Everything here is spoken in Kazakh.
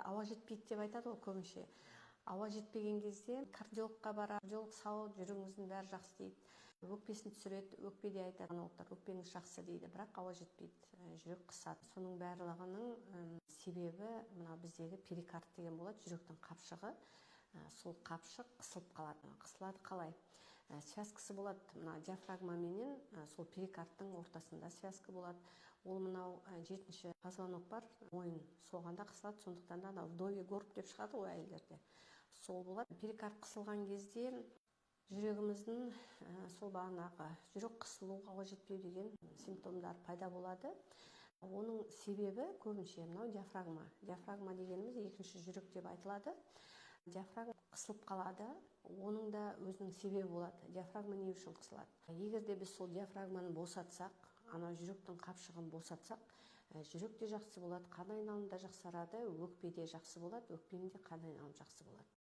ауа жетпейді деп айтады ғой көбінше. Ауа жетпеген кезде кардиологқа барады, кардиолог сау, жүрегіңіздің бәрі жақсы дейді. Өкпесін түсіреді, өкпеде айтады, өкпеңіз жақсы дейді, бірақ ауа жетпейді, жүрек қысады. Соның барлығының себебі мына біздегі перикард деген болады, жүректің қапшығы. Сол қапшық қысылып қалады. Қысылады қалай? Связкасы болады, мына диафрагма менен сол перикардтың ортасында связка болады. Ол мынау 7-ші позвонок бар, мойын соғанда қысылады, сондықтан да вдовий горб деп шығады ғой әйелдерде. Сол болады. Перикард қысылған кезде жүрегіміздің сол бағанағы жүрек қысылу, ауа жетпеу деген симптомдар пайда болады. Оның себебі көбінше мынау диафрагма. Диафрагма дегеніміз екінші жүрек деп айтылады. Диафрагма қысылып қалады, оның да өзінің себебі болады. Диафрагма не үшін қысылады? Егер де біз сол диафрагманы босатсақ, ана жүректің қапшығын босатсақ, жүрек те жақсы болады, қан айналымы да жақсарады, өкпе де жақсы болады, өкпенің де қан айналымы жақсы болады.